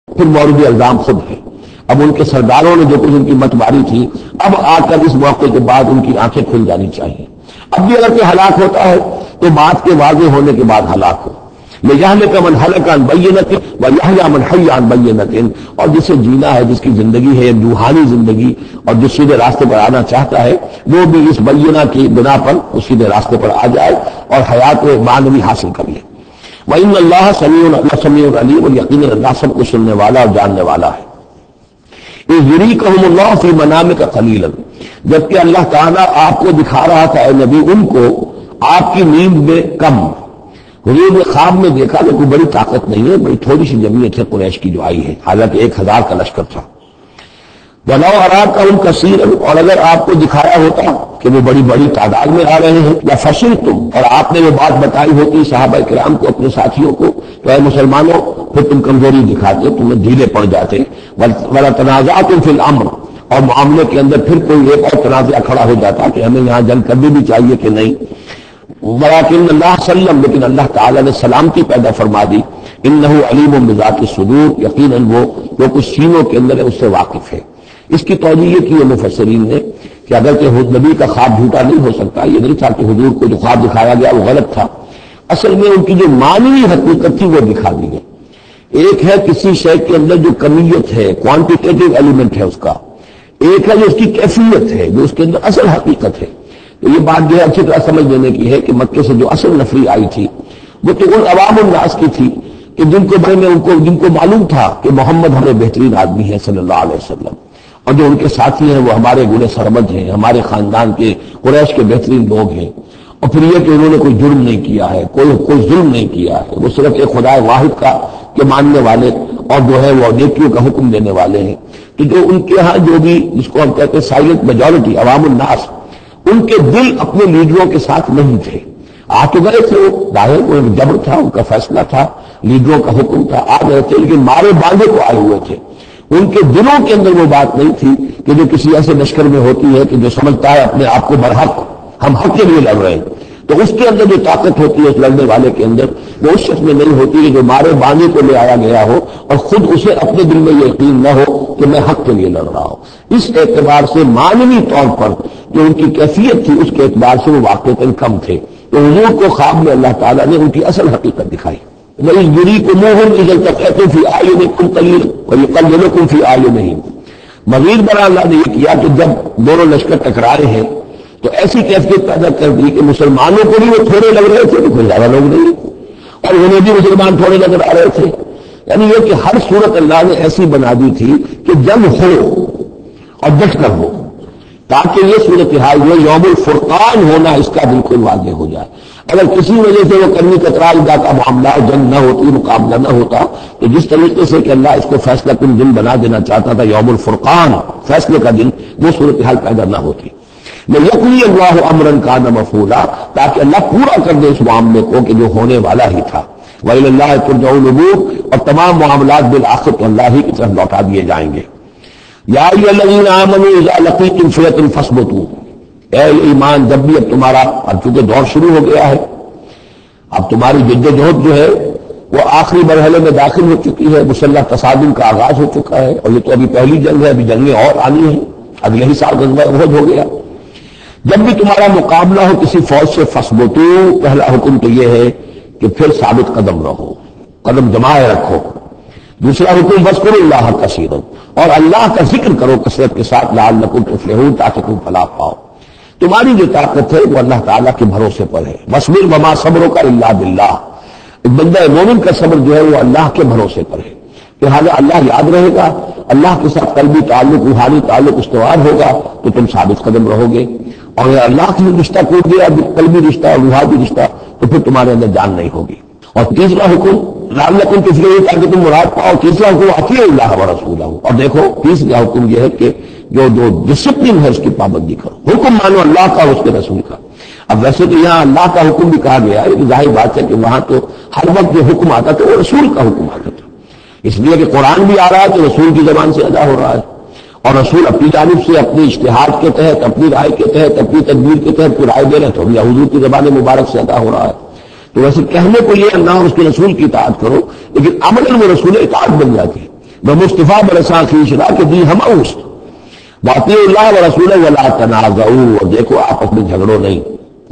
پھر مورد الزام خود ہے. اب ان کے سرداروں نے جو کچھ ان کی مت ماری تھی، اب آ کر اس موقع کے بعد ان کی آنکھیں کھل جانی چاہیے. اب بھی اگر کوئی ہلاک ہوتا ہے تو بات کے واضح ہونے کے بعد ہلاک ہو. لِيَهْلِكَ مَنْ هَلَكَ عَنْ بَيِّنَةٍ وَيَحْيَىٰ مَنْ حَيَّ عَنْ بَيِّنَةٍ، اور جسے جینا ہے، جس کی زندگی ہے روحانی زندگی، اور جو سیدھے راستے پر آنا چاہتا ہے وہ بھی اس بینہ کی بنا پر اس سیدھے راستے پر آ جائے اور حیات معنوی حاصل کر لے. وَإِنَّ اللَّهَ سَمِيعٌ عَلِيمٌ، اور یقیناً اللہ سب کو سننے والا اور جاننے والا ہے. اِذْ يُرِيكَهُمُ اللَّهُ فِي مَنَامِكَ قَلِيلًا، جبکہ اللہ تعالیٰ آپ کو دکھا رہا تھا اے نبی ان کو آپ کی نیند میں کم. حضور نے خواب میں دیکھا کہ کوئی بڑی طاقت نہیں ہے، بڑی تھوڑی سی جمعیت ہے قریش کی جو آئی ہے، حالانکہ 1000 کا لشکر تھا. وَلَوْ أَرَاكَهُمْ كَثِيرًا، اور اگر آپ کو دکھایا ہوتا کہ وہ بڑی بڑی تعداد میں آ رہے ہیں، یا فشلتم، اور آپ نے وہ بات بتائی ہوتی صحابہ کرام کو، اپنے ساتھیوں کو، تو اے مسلمانوں پھر تم کمزوری دکھاتے، تمہیں ڈھیلے پڑ جاتے. وَلَا تَنَازَعْتُمْ فِي الْأَمْرِ، اور معاملے کے اندر پھر کوئی ایک اور تنازع کھڑا ہو جاتا کہ ہمیں یہاں جنگ کرنی بھی چاہیے کہ نہیں. ولیکن اللہ سلم، لیکن اللہ تعالیٰ نے سلامتی پیدا فرما دی. انہ علیم بذات الصدور، یقیناً وہ جو کچھ سینوں کے اندر ہے اس سے واقف ہے. اس کی توجیہ یہ کی ہے مفسرین نے کہ اگرچہ نبی کا خواب جھوٹا نہیں ہو سکتا، یہ نہیں تھا کہ حضور کو جو خواب دکھایا گیا وہ غلط تھا، اصل میں ان کی جو معنوی حقیقت تھی وہ دکھا دی گئی. ایک ہے کسی شے کے اندر جو کمیت ہے، کوانٹیٹیو ایلیمنٹ ہے اس کا، ایک ہے جو اس کی کیفیت ہے، جو اس کے اندر اصل حقیقت ہے. تو یہ بات جو ہے اچھی طرح سمجھ لینے کی ہے کہ مکے سے جو اصل نفری آئی تھی وہ تو ان عوام الناس کی تھی کہ جن کو معلوم تھا کہ محمد ہمارے بہترین آدمی ہے صلی اللہ علیہ وسلم، اور جو ان کے ساتھی ہیں وہ ہمارے گنہ سربد ہیں، ہمارے خاندان کے قریش کے بہترین لوگ ہیں. اور پھر یہ کہ انہوں نے کوئی جرم نہیں کیا ہے، کوئی ظلم نہیں کیا ہے، وہ صرف ایک خدا واحد کا کے ماننے والے اور جو ہے وہ نیکیوں کا حکم دینے والے ہیں. تو جو ان کے ہاں جو بھی جس کو ہم کہتے ہیں سائلنٹ میجورٹی عوام الناس، ان کے دل اپنے لیڈروں کے ساتھ نہیں تھے. آ تو گئے تھے، وہ ظاہر وہ جبر تھا، ان کا فیصلہ تھا، لیڈروں کا حکم تھا، آ گئے تھے، لیکن مارے باندھے کو آئے ہوئے تھے. ان کے دلوں کے اندر وہ بات نہیں تھی کہ جو کسی ایسے لشکر میں ہوتی ہے کہ جو سمجھتا ہے اپنے آپ کو برحق، ہم حق کے لیے لڑ رہے ہیں. تو اس کے اندر جو طاقت ہوتی ہے اس لڑنے والے کے اندر، وہ اس شخص میں نہیں ہوتی کہ جو مارے باندھے کو لے آیا گیا ہو اور خود اسے اپنے دل میں یہ یقین نہ ہو کہ میں حق کے لیے لڑ رہا ہوں. اس اعتبار سے معنوی طور پر جو ان کی کیفیت تھی اس کے اعتبار سے وہ واقعتاً کم تھے. تو حضور کو خواب میں اللہ تعالیٰ نے ان کی اصل حقیقت دکھائی. وَإِذْ يُرِيكُمُوهُمْ إِذْ الْتَقَيْتُمْ فِي أَعْيُنِكُمْ قَلِيلًا وَيُقَلِّلُكُمْ فِي أَعْيُنِهِمْ. مزید بڑا اللہ نے یہ کیا کہ جب دونوں لشکر ٹکرائے ہیں تو ایسی کیفیت پیدا کر دی کہ مسلمانوں کو بھی وہ تھوڑے لگ رہے تھے، کوئی زیادہ لوگ نہیں، اور انہیں بھی مسلمان تھوڑے نظر آ رہے تھے. یعنی یہ کہ ہر صورت اللہ نے ایسی بنا دی تھی کہ جنگ ہو اور ڈٹ کر ہو، تاکہ یہ صورتحال جو یوم الفرقان ہونا اس کا بالکل واضح ہو جائے. اگر کسی وجہ سے وہ کرنی کترال کا معاملہ جنگ نہ ہوتی، مقابلہ نہ ہوتا، تو جس طریقے سے کہ اللہ اس کو فیصلہ کن دن بنا دینا چاہتا تھا، یوم الفرقان فیصلے کا دن، وہ صورتحال پیدا نہ ہوتی. لِيَقْضِيَ اللَّهُ أَمْرًا كَانَ مَفْعُولًا، تاکہ اللہ پورا کر دے اس معاملے کو کہ جو ہونے والا ہی تھا. وَإِلَى اللَّهِ تُرْجَعُ الْأُمُورُ، اور تمام معاملات بالآخر تو اللہ ہی کی طرف لوٹا دیے جائیں گے. یا ایھا الذین آمنوا اذا لقیتم فئۃ فاثبتوا، اے ایمان جب بھی اب تمہارا، اب چونکہ دور شروع ہو گیا ہے، اب تمہاری جدوجہد جو ہے وہ آخری مرحلے میں داخل ہو چکی ہے، مسلح تصادم کا آغاز ہو چکا ہے، اور یہ تو ابھی پہلی جنگ ہے، ابھی جنگیں اور آنی ہیں، اگلے ہی سال غزوہ احد ہو گیا. جب بھی تمہارا مقابلہ ہو کسی فوج سے فاثبتوا، پہلا حکم تو یہ ہے کہ پھر ثابت قدم رہو، قدم جمائے رکھو. دوسرا حکم واذکروا اللہ کثیرا، اور اللہ کا ذکر کرو کثرت کے ساتھ، لعلکم تفلحون، تاکہ تم فلاح پاؤ. تمہاری جو طاقت ہے وہ اللہ تعالیٰ کے بھروسے پر ہے. واصبر وما صبرک الا باللہ، بندہ مومن کا صبر جو ہے وہ اللہ کے بھروسے پر ہے. لہٰذا اللہ یاد رہے گا، اللہ کے ساتھ قلبی تعلق، روحانی تعلق استوار ہوگا تو تم ثابت قدم رہو گے. اور اگر اللہ کا رشتہ ٹوٹ گیا، قلبی رشتہ اور روحانی رشتہ، تو پھر تمہارے اندر جان نہیں ہوگی. اور تیسرا حکم لعلکم تفلحون، تاکہ تم مراد پاؤ. تیسرا حکم اطیعوا اللہ ورسولہ، اور دیکھو تیسرا حکم یہ ہے کہ جو ڈسپلن ہے اس کی پابندی کرو. حکم مانو اللہ کا اور اس کے رسول کا. اب ویسے تو یہاں اللہ کا حکم بھی کہا گیا ہے، لیکن ظاہر بات ہے کہ وہاں تو ہر وقت جو حکم آتا تھا وہ رسول کا حکم آتا تھا، اس لیے کہ قرآن بھی آ رہا ہے تو رسول کی زبان سے ادا ہو رہا ہے، اور رسول اپنی جانب سے اپنی اجتہاد کے تحت، اپنی رائے کے تحت، اپنی تدبیر کے تحت رائے دے رہے تو حضور کی زبان مبارک سے ادا ہو رہا ہے. تو ویسے کہنے کو یہ اللہ اور اس کے رسول کی اطاعت کرو، لیکن عمل میں رسول اطاعت بن جاتی ہے. بمصطفیٰ برساں خیشرا کہ دی ہم اوست باطیع اللہ و رسول ولا تنازعوا، اور دیکھو آپس میں جھگڑو نہیں.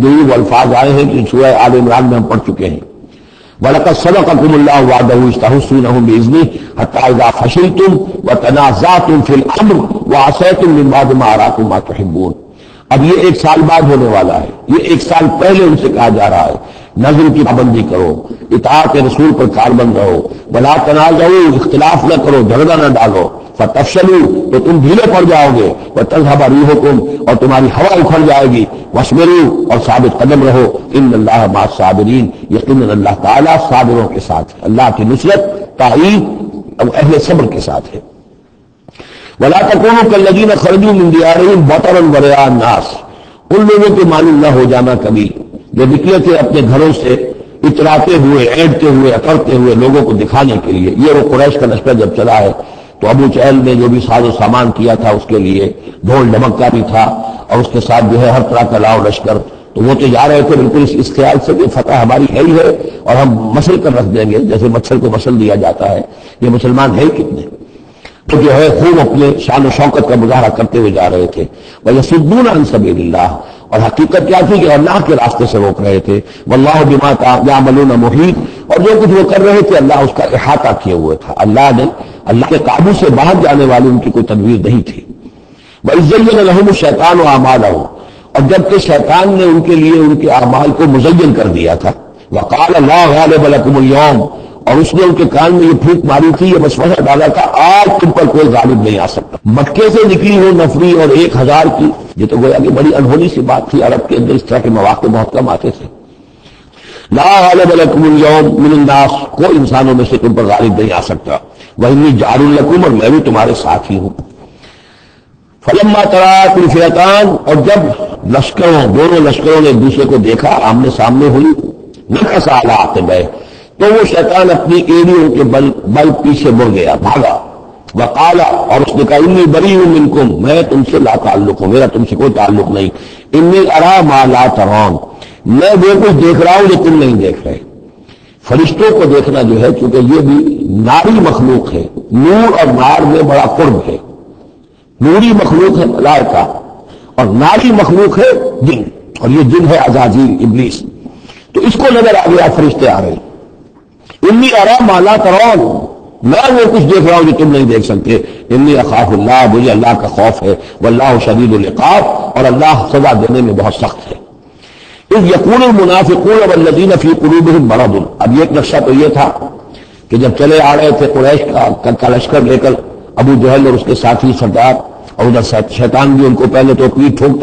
یہی وہ الفاظ آئے ہیں کہ سورہ آل عمران میں ہم پڑھ چکے ہیں. وَلَقَدْ صَدَقَكُمُ اللَّهُ وَعْدَهُ إِذْ تَحُسُّونَهُمْ بِإِذْنِهِ حَتَّىٰ إِذَا فَشِلْتُمْ وَتَنَازَعْتُمْ فِي الْأَمْرِ وَعَصَيْتُمْ مِن بَعْدِ مَا أَرَاكُم مَّا تُحِبُّونَ. اب یہ 1 سال بعد ہونے والا ہے، یہ 1 سال پہلے ان سے کہا جا رہا ہے نظم کی پابندی کرو، اطاعت رسول پر کاربند رہو، ولا تنازعوا، اختلاف نہ کرو، جھگڑا نہ ڈالو، فتفشلوا، تو تم ڈھیلے پڑ جاؤ گے، وتذهب ريحكم، اور تمہاری ہوا اکھڑ جائے گی، واصبروا، اور ثابت قدم رہو، ان اللہ مع الصابرین، یقیناً اللہ تعالیٰ صابروں کے ساتھ ہے، اللہ کی نصرت تائید اور اہل صبر کے ساتھ ہے. ولا تكونوا كالذين خرجوا من ديارهم بطرا ورئاء الناس، ان لوگوں کے مانند نہ ہو جانا کبھی جو نکلے تھے اپنے گھروں سے اتراتے ہوئے، ایڑتے ہوئے، اکڑتے ہوئے لوگوں کو دکھانے کے لیے. یہ وہ قریش کا لشکر جب چلا ہے تو ابو جہل نے جو بھی ساز و سامان کیا تھا اس کے لیے ڈھول ڈمکا بھی تھا، اور اس کے ساتھ جو ہے ہر طرح کا لاؤ لشکر، تو وہ تو جا رہے تھے بالکل اس خیال سے کہ فتح ہماری ہے ہی ہے اور ہم مسل کر رکھ دیں گے، جیسے مچھر کو مسل دیا جاتا ہے. یہ مسلمان ہے کتنے، تو جو ہے خوب اپنے شان و شوکت کا مظاہرہ کرتے ہوئے جا رہے تھے. وَيَصُدُّونَ عَن سَبِيلِ اللَّهِ، اور حقیقت کیا تھی کہ اللہ کے راستے سے روک رہے تھے. وَاللَّهُ بِمَا يَعْمَلُونَ مُحِيطٌ، اور جو کچھ وہ کر رہے تھے اللہ اس کا احاطہ کیے ہوئے تھا. اللہ نے، اللہ کے قابو سے باہر جانے والی ان کی کوئی تدبیر نہیں تھی. وَإِذْ زَيَّنَ لَهُمُ الشَّيْطَانُ أَعْمَالَهُمْ، اور جب کہ شیطان نے ان کے لیے ان کے اعمال کو مزین کر دیا تھا. وَقَالَ لَا غَالِبَ لَكُمُ الْيَوْمَ، اور اس نے ان کے کان میں یہ پھونک ماری تھی، یہ وسوسہ ڈالا تھا آج تم پر کوئی غالب نہیں آ سکتا. مکے سے نکلی ہو نفری اور 1000 کی، یہ تو گویا کہ بڑی انہونی سی بات تھی. عرب کے اندر اس طرح کے مواقع بہت کم آتے تھے. لا غالب لکم اليوم من الناس، کوئی انسانوں میں سے تم پر غالب نہیں آ سکتا. وإنی جار لکم، اور میں بھی تمہارے ساتھ ہی ہوں. فلما تراءت الفئتان، اور جب دونوں لشکروں نے ایک دوسرے کو دیکھا، آمنے سامنے ہوئی، نکص علی عقبیہ، تو وہ شیطان اپنی ایڑیوں کے بل پیچھے مڑ گیا، بھاگا. وقال، اور اس نے کہا انی بریء منکم، میں تم سے لا تعلق ہوں، میرا تم سے کوئی تعلق نہیں. انی ارا ما لا ترون، میں وہ کچھ دیکھ رہا ہوں جو تم نہیں دیکھ رہے. فرشتوں کو دیکھنا جو ہے، کیونکہ یہ بھی ناری مخلوق ہے، نور اور نار میں بڑا قرب ہے. نوری مخلوق ہے ملائکہ، اور ناری مخلوق ہے جن، اور یہ جن ہے عزازیل، ابلیس. تو اس کو نظر آ گیا فرشتے آ رہے. انی ارا ما لا ترون، میں وہ کچھ دیکھ رہا ہوں جو تم نہیں دیکھ سکتے. انی اخاف اللہ، مجھے اللہ کا خوف ہے. واللہ شدید العقاب، اور اللہ سزا دینے میں بہت سخت ہے. اذ یقول المنافقون والذین فی قلوبہم مرض، اب یہ ایک نقشہ تو یہ تھا کہ جب چلے آ رہے تھے قریش کا لشکر لے کر ابو جہل اور اس کے ساتھی سردار، اور ادھر شیطان بھی ان کو پہلے تو پیٹ ٹھوکتا